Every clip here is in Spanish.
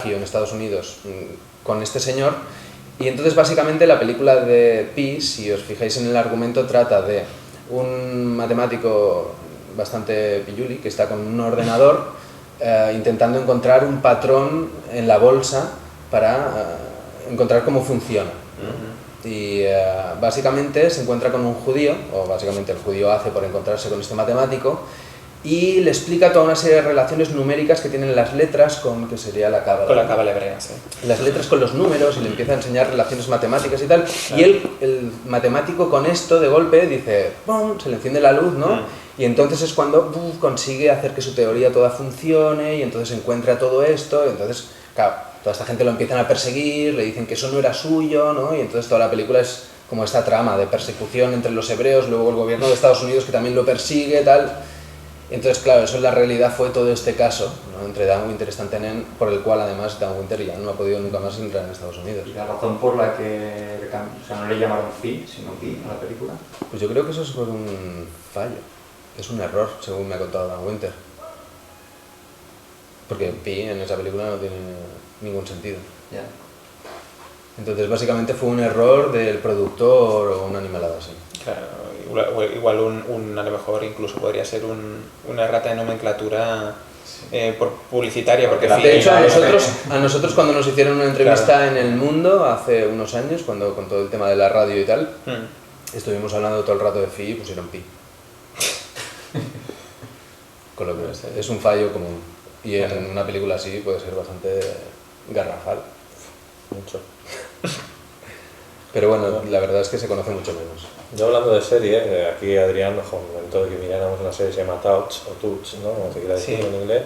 en Estados Unidos con este señor, y entonces básicamente la película de Pi, si os fijáis en el argumento, trata de un matemático bastante pilluli que está con un ordenador intentando encontrar un patrón en la bolsa para encontrar cómo funciona, ¿no? Y básicamente se encuentra con un judío, o básicamente el judío hace por encontrarse con este matemático, y le explica toda una serie de relaciones numéricas que tienen las letras con, que sería la cábala. Con la cábala hebrea, sí. Las letras con los números, y le empieza a enseñar relaciones matemáticas y tal. Claro. Y el matemático con esto de golpe dice, ¡pum!, se le enciende la luz, ¿no? Y entonces es cuando consigue hacer que su teoría toda funcione, y entonces encuentra todo esto, y entonces, claro, toda esta gente lo empiezan a perseguir, le dicen que eso no era suyo, ¿no? Y entonces toda la película es como esta trama de persecución entre los hebreos, luego el gobierno de Estados Unidos que también lo persigue, tal. Entonces, claro, eso en la realidad fue todo este caso, ¿no?, entre Dan Winter y Stan Tenen, por el cual además Dan Winter ya no ha podido nunca más entrar en Estados Unidos. ¿Y la razón por la que no le llamaron Pi, sino Pi a la película? Pues yo creo que eso es por un fallo, es un error, según me ha contado Dan Winter. Porque Pi en esa película no tiene ningún sentido. Ya. Entonces, básicamente fue un error del productor o una animalada así. Claro, igual a lo mejor incluso podría ser una errata de nomenclatura por publicitaria, porque de hecho a nosotros cuando nos hicieron una entrevista en El Mundo hace unos años, cuando con todo el tema de la radio y tal, estuvimos hablando todo el rato de Fi y pusieron Pi. Con lo que es un fallo común, y en una película así puede ser bastante garrafal. Mucho. Pero bueno, la verdad es que se conoce mucho menos. Yo hablando de serie, aquí Adrián nos comentó que miráramos una serie que se llama Touch, o Touch, ¿no?, como se quiera decir en inglés.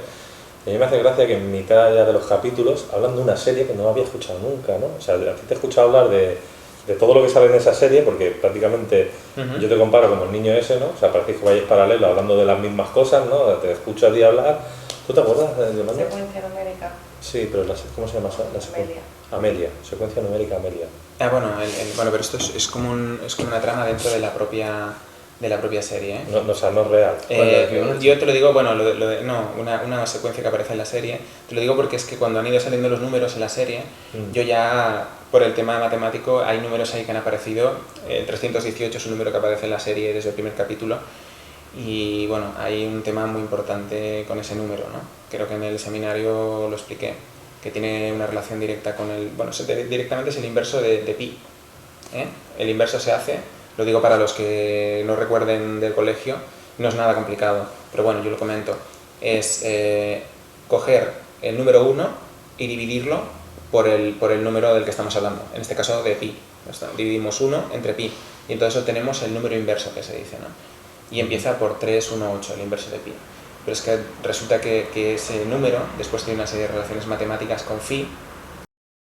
Y a mí me hace gracia que en mitad ya de los capítulos hablan de una serie que no había escuchado nunca, ¿no? O sea, a ti te he escuchado hablar de todo lo que sale en esa serie, porque prácticamente yo te comparo como el niño ese, ¿no? O sea, parecéis que vayáis paralelo hablando de las mismas cosas, ¿no? Te escucho a ti hablar. ¿Tú te acuerdas de Yolanda? Secuencia numérica. Sí, pero ¿cómo se llama la secuencia? Amelia, secuencia numérica Amelia. Bueno, pero esto es como una trama dentro de la propia serie, ¿eh? No, o sea, no es real. Yo te lo digo, bueno, una secuencia que aparece en la serie, te lo digo porque es que cuando han ido saliendo los números en la serie, yo ya, por el tema matemático, hay números ahí que han aparecido, 318 es un número que aparece en la serie desde el primer capítulo, y bueno, hay un tema muy importante con ese número, ¿no? Creo que en el seminario lo expliqué, que tiene una relación directa con el... Bueno, directamente es el inverso de pi, ¿eh? El inverso se hace, lo digo para los que no recuerden del colegio, no es nada complicado, pero bueno, yo lo comento. Es coger el número 1 y dividirlo por el número del que estamos hablando, en este caso de pi. Dividimos 1 entre pi, y entonces obtenemos el número inverso, que se dice, ¿no? Y empieza por 318, el inverso de pi. Pero es que resulta que ese número después tiene una serie de relaciones matemáticas con phi,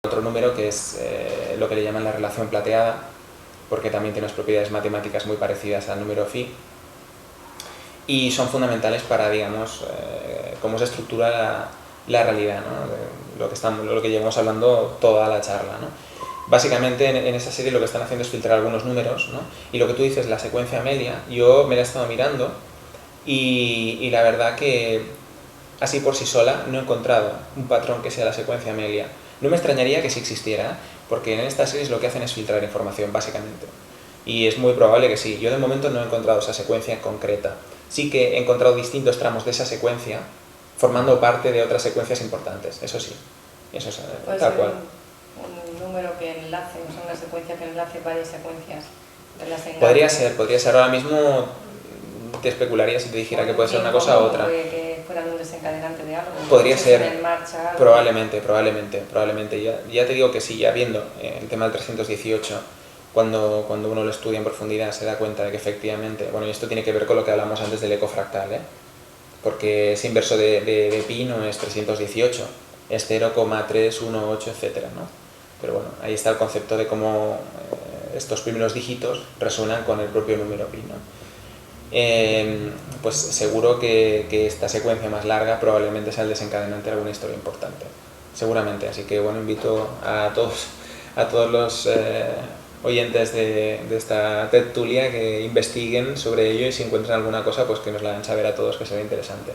otro número que es lo que le llaman la relación plateada, porque también tiene unas propiedades matemáticas muy parecidas al número phi, y son fundamentales para, digamos, cómo se estructura la realidad, ¿no? Lo que llevamos hablando toda la charla, ¿no? Básicamente en esa serie lo que están haciendo es filtrar algunos números, ¿no? Y lo que tú dices, la secuencia Amelia, yo me la he estado mirando y la verdad que así por sí sola no he encontrado un patrón que sea la secuencia Amelia. No me extrañaría que sí existiera, porque en estas series lo que hacen es filtrar información, básicamente. Y es muy probable que sí. Yo de momento no he encontrado esa secuencia concreta. Sí que he encontrado distintos tramos de esa secuencia formando parte de otras secuencias importantes, eso sí. Eso es tal cual. Un número que enlace, o sea, una secuencia que enlace varias secuencias. Podría ser. Ahora mismo te especularía si te dijera que puede ser una cosa u otra. Que fuera un desencadenante de algo. Podría ser. En marcha, algo. Probablemente. Ya te digo que sí, ya viendo el tema del 318, cuando uno lo estudia en profundidad se da cuenta de que efectivamente, bueno, y esto tiene que ver con lo que hablamos antes del eco fractal, ¿eh? Porque ese inverso de pi no es 318, es 0,318, etcétera, ¿no? Pero bueno, ahí está el concepto de cómo estos primeros dígitos resuenan con el propio número pi, ¿no? Pues seguro que esta secuencia más larga probablemente sea el desencadenante de alguna historia importante, seguramente. Así que bueno, invito a todos los oyentes de esta tertulia que investiguen sobre ello, y si encuentran alguna cosa, pues que nos la hagan saber a todos, que será interesante.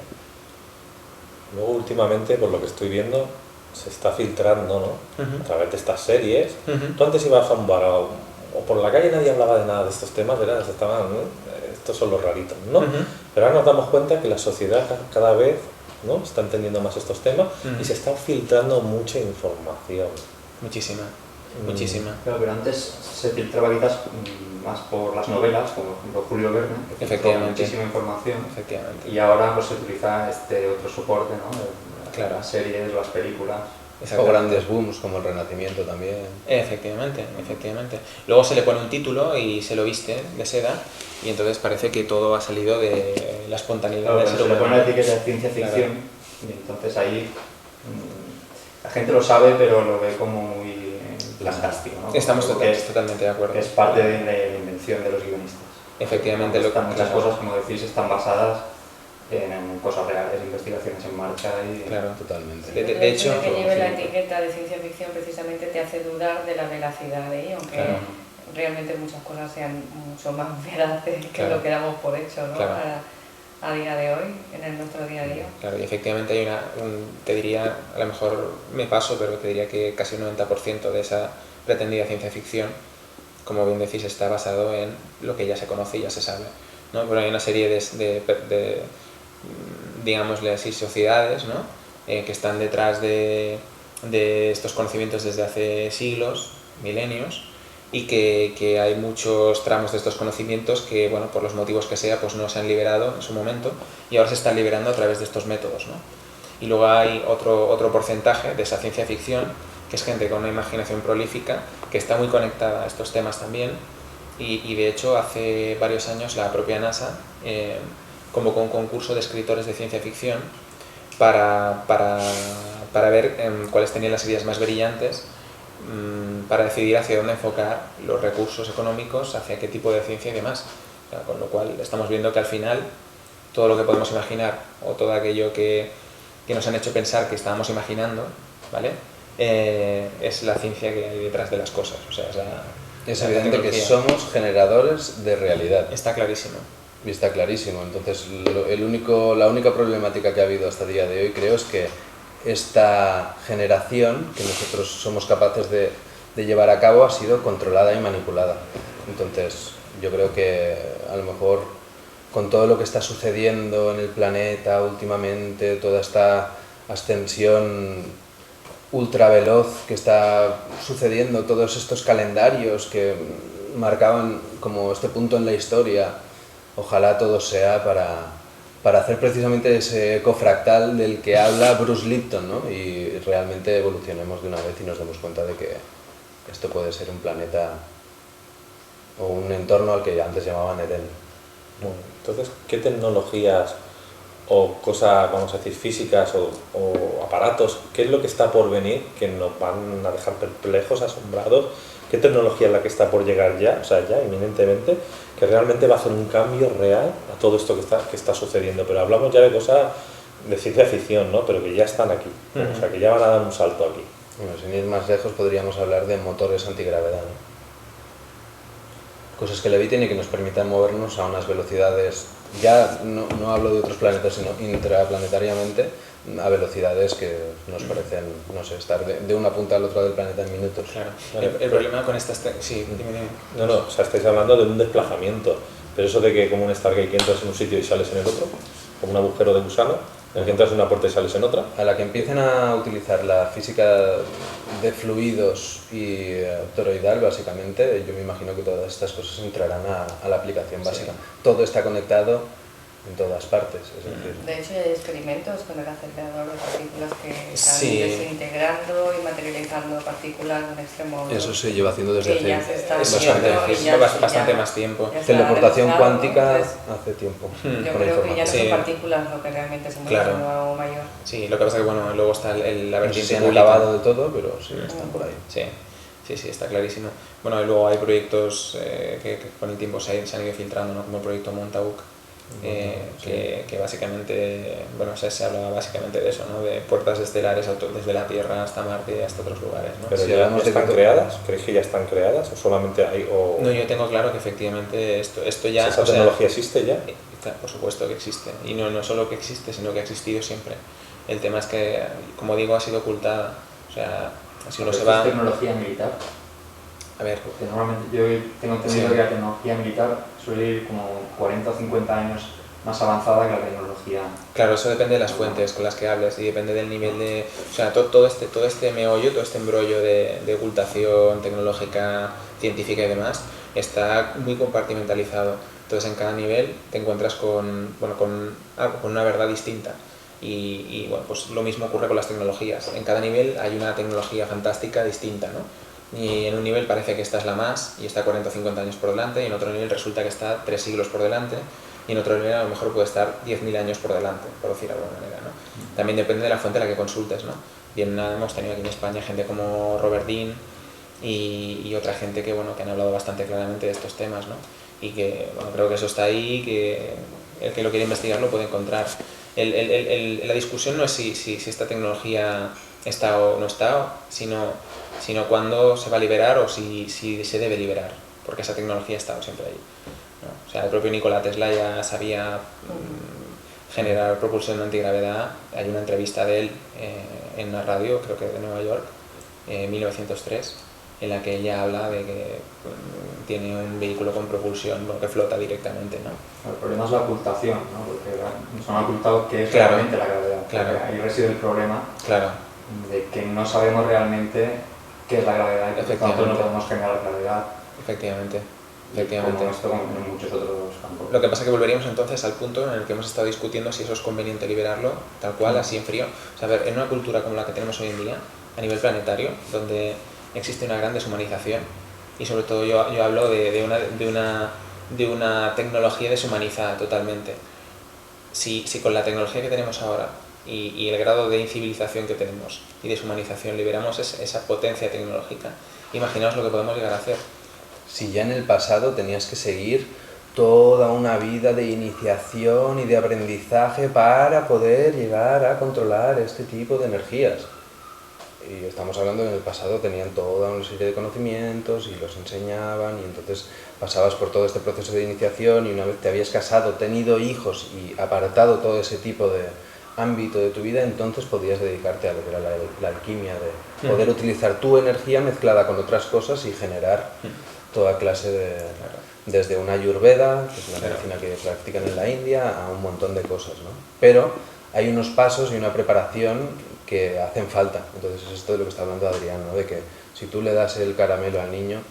Luego últimamente, por lo que estoy viendo, se está filtrando, ¿no? Ujú. A través de estas series. Ujú. Tú antes ibas a un bar o por la calle nadie hablaba de nada de estos temas, ¿verdad? Estaban, ¿no? Estos son los raritos, ¿no? Ujú. Pero ahora nos damos cuenta que la sociedad cada vez, ¿no? Está entendiendo más estos temas Ujú. y se está filtrando mucha información. Muchísima, Mm. muchísima. Claro, pero antes se filtraba quizás más por las novelas, como por ejemplo Julio Verne, que filtró Efectivamente. muchísima información. Efectivamente. Y ahora pues se utiliza este otro soporte, ¿no? Claro. Las series, las películas. O Exactamente. grandes booms como el Renacimiento también. Efectivamente, efectivamente. Luego se le pone un título y se lo viste de seda y entonces parece que todo ha salido de la espontaneidad Claro, del pero ser se le pone humano. la etiqueta de ciencia Claro. ficción y entonces ahí la gente lo sabe pero lo ve como muy fantástico, ¿no? Estamos Como que totalmente de acuerdo. que es parte de la invención de los guionistas. Efectivamente, Muchas claro. cosas, como decís, están basadas en cosas reales, investigaciones en marcha y... Claro. Totalmente. De hecho, el hecho de que lleve la etiqueta de ciencia ficción precisamente te hace dudar de la veracidad de ello, aunque Claro. realmente muchas cosas sean mucho más veraces que Claro. lo que damos por hecho, ¿no? Claro. A día de hoy, en nuestro día a día. Claro, y efectivamente hay te diría, a lo mejor me paso, pero te diría que casi un 90% de esa pretendida ciencia ficción, como bien decís, está basado en lo que ya se conoce y ya se sabe, ¿no? Pero hay una serie de digámosle así, sociedades, ¿no? Que están detrás de estos conocimientos desde hace siglos, milenios, y que hay muchos tramos de estos conocimientos que, bueno, por los motivos que sea, pues no se han liberado en su momento y ahora se están liberando a través de estos métodos, ¿no? Y luego hay otro porcentaje de esa ciencia ficción, que es gente con una imaginación prolífica, que está muy conectada a estos temas también, y de hecho hace varios años la propia NASA convocó un concurso de escritores de ciencia ficción para ver cuáles tenían las ideas más brillantes, para decidir hacia dónde enfocar los recursos económicos, hacia qué tipo de ciencia y demás. O sea, con lo cual estamos viendo que al final todo lo que podemos imaginar o todo aquello que nos han hecho pensar que estábamos imaginando, ¿vale? Es la ciencia que hay detrás de las cosas. O sea, Es la evidente que tecnología. somos generadores de realidad. Está clarísimo. Y está clarísimo. Entonces, la única problemática que ha habido hasta el día de hoy, creo, es que esta generación que nosotros somos capaces de llevar a cabo ha sido controlada y manipulada. Entonces, yo creo que a lo mejor con todo lo que está sucediendo en el planeta últimamente, toda esta ascensión ultra veloz que está sucediendo, todos estos calendarios que marcaban como este punto en la historia, ojalá todo sea para hacer precisamente ese eco fractal del que habla Bruce Lipton, ¿no? Y realmente evolucionemos de una vez y nos demos cuenta de que esto puede ser un planeta o un entorno al que antes llamaban Edén. Bueno, entonces, ¿qué tecnologías o cosas, vamos a decir, físicas o aparatos, qué es lo que está por venir que nos van a dejar perplejos, asombrados? ¿Qué tecnología es la que está por llegar ya, o sea, ya inminentemente, que realmente va a hacer un cambio real a todo esto que está sucediendo? Pero hablamos ya de cosas de ciencia ficción, ¿no? Pero que ya están aquí, o sea, que ya van a dar un salto aquí. Bueno, sin ir más lejos podríamos hablar de motores antigravedad, ¿no? Cosas que leviten y que nos permitan movernos a unas velocidades, ya no hablo de otros planetas, sino intraplanetariamente, a velocidades que nos parecen, no sé, estar de una punta al otro del planeta en minutos. Claro. Vale. El problema con estas... Sí, dime. No, o sea, estáis hablando de un desplazamiento, pero eso de que como un Stargate que entras en un sitio y sales en el otro, como un agujero de gusano, en el que entras en una puerta y sales en otra. A la que empiecen a utilizar la física de fluidos y toroidal, básicamente, yo me imagino que todas estas cosas entrarán a la aplicación básica. Sí. Todo está conectado en todas partes, es decir... De hecho, hay experimentos con el acelerador de partículas que están Sí. desintegrando y materializando partículas en extremo. Eso se lleva haciendo desde que ya se hace está Bastante, haciendo y ya- bastante ya- más tiempo. ya está teleportación demostrado, cuántica entonces, hace tiempo. Hmm. Yo con la creo que ya no información. son Sí. partículas lo que realmente se mueve Claro. en algo mayor. Sí, lo que pasa es que bueno, luego está la No sé vertiente si han pública. acabado de todo, pero sí, están por ahí. Sí, está clarísimo. Bueno, y luego hay proyectos que con el tiempo se han ido filtrando, ¿no? Como el proyecto Montauk, que básicamente, bueno, se habla básicamente de eso, ¿no? De puertas estelares desde la Tierra hasta Marte y hasta otros lugares, ¿no? Pero Si ya hablamos de están que- creadas, ¿creéis que ya están creadas o solamente hay o No, yo tengo claro que efectivamente esto ya... esa o sea, tecnología existe ya? Claro, por supuesto que existe, y no solo que existe, sino que ha existido siempre. El tema es que, como digo, ha sido ocultada. O sea, si uno se ¿Es va... tecnología militar? A ver, Porque normalmente yo tengo entendido Sí. que la tecnología militar suele ir como 40 o 50 años más avanzada que la tecnología. claro, eso depende de las fuentes con las que hables y depende del nivel de... O sea, todo este meollo, todo este embrollo de ocultación tecnológica, científica y demás, está muy compartimentalizado. Entonces, en cada nivel te encuentras con una verdad distinta. Y bueno, pues lo mismo ocurre con las tecnologías. En cada nivel hay una tecnología fantástica distinta, ¿no? Y en un nivel parece que esta es la más y está 40 o 50 años por delante, y en otro nivel resulta que está 3 siglos por delante, y en otro nivel a lo mejor puede estar 10.000 años por delante, por decir de alguna manera, ¿no? También depende de la fuente a la que consultes, ¿no? Bien, hemos tenido aquí en España gente como Robert Dean y otra gente que, bueno, que han hablado bastante claramente de estos temas, ¿no? Y que, bueno, creo que eso está ahí, que el que lo quiere investigar lo puede encontrar. La discusión no es si esta tecnología está o no está, sino cuándo se va a liberar o si se debe liberar, porque esa tecnología ha estado siempre ahí, ¿no? O sea, el propio Nikola Tesla ya sabía generar propulsión antigravedad. Hay una entrevista de él en una radio, creo que de Nueva York, 1903, en la que ella habla de que tiene un vehículo con propulsión, bueno, que flota directamente, ¿no? El problema es la ocultación, ¿no? Porque nos han ocultado qué es Claro. realmente la gravedad. Claro. Porque ahí reside el problema Claro, de que no sabemos realmente qué es la gravedad y que por tanto no Efectivamente. podemos generar gravedad. efectivamente. Como esto, como en muchos otros campos. Lo que pasa es que volveríamos entonces al punto en el que hemos estado discutiendo si eso es conveniente liberarlo, tal cual, así en frío. O sea, a ver, en una cultura como la que tenemos hoy en día, a nivel planetario, donde existe una gran deshumanización, y sobre todo yo hablo de una tecnología deshumanizada totalmente. Si con la tecnología que tenemos ahora y el grado de incivilización que tenemos y deshumanización liberamos esa potencia tecnológica, imaginaos lo que podemos llegar a hacer. Si ya en el pasado tenías que seguir toda una vida de iniciación y de aprendizaje para poder llegar a controlar este tipo de energías. Y estamos hablando que en el pasado tenían toda una serie de conocimientos y los enseñaban, y entonces pasabas por todo este proceso de iniciación, y una vez te habías casado, tenido hijos y apartado todo ese tipo de ámbito de tu vida, entonces podías dedicarte a lo que era la alquimia, de poder utilizar tu energía mezclada con otras cosas y generar toda clase de... desde una ayurveda, que es una medicina que practican en la India, a un montón de cosas, ¿no? Pero hay unos pasos y una preparación que hacen falta. Entonces es esto de lo que está hablando Adrián, ¿no? De que si tú le das el caramelo al niño,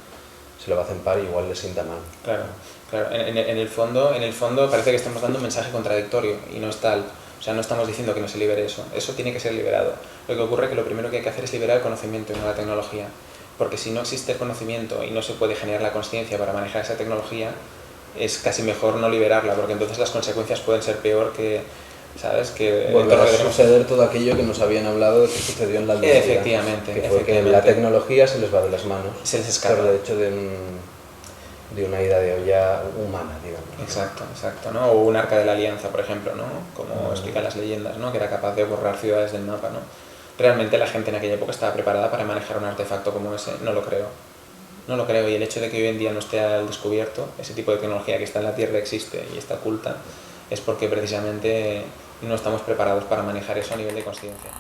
se lo va a zempar y igual le sienta mal. Claro, claro. En el fondo parece que estamos dando un mensaje contradictorio y no es tal. O sea, no estamos diciendo que no se libere eso. Eso tiene que ser liberado. Lo que ocurre es que lo primero que hay que hacer es liberar el conocimiento y no la tecnología. Porque si no existe el conocimiento y no se puede generar la consciencia para manejar esa tecnología, es casi mejor no liberarla, porque entonces las consecuencias pueden ser peor que, ¿sabes? Que volverá a suceder todo aquello que nos habían hablado de que sucedió en la Almería. Efectivamente, que fue que la tecnología se les va de las manos. Se les escapa. Por el hecho de una ida de olla humana, digamos. Exacto, ¿no? O un arca de la alianza, por ejemplo, ¿no? Como explican las leyendas, ¿no? Que era capaz de borrar ciudades del mapa, ¿no? ¿Realmente la gente en aquella época estaba preparada para manejar un artefacto como ese? No lo creo. No lo creo, y el hecho de que hoy en día no esté al descubierto, ese tipo de tecnología que está en la Tierra existe y está oculta, es porque precisamente no estamos preparados para manejar eso a nivel de consciencia.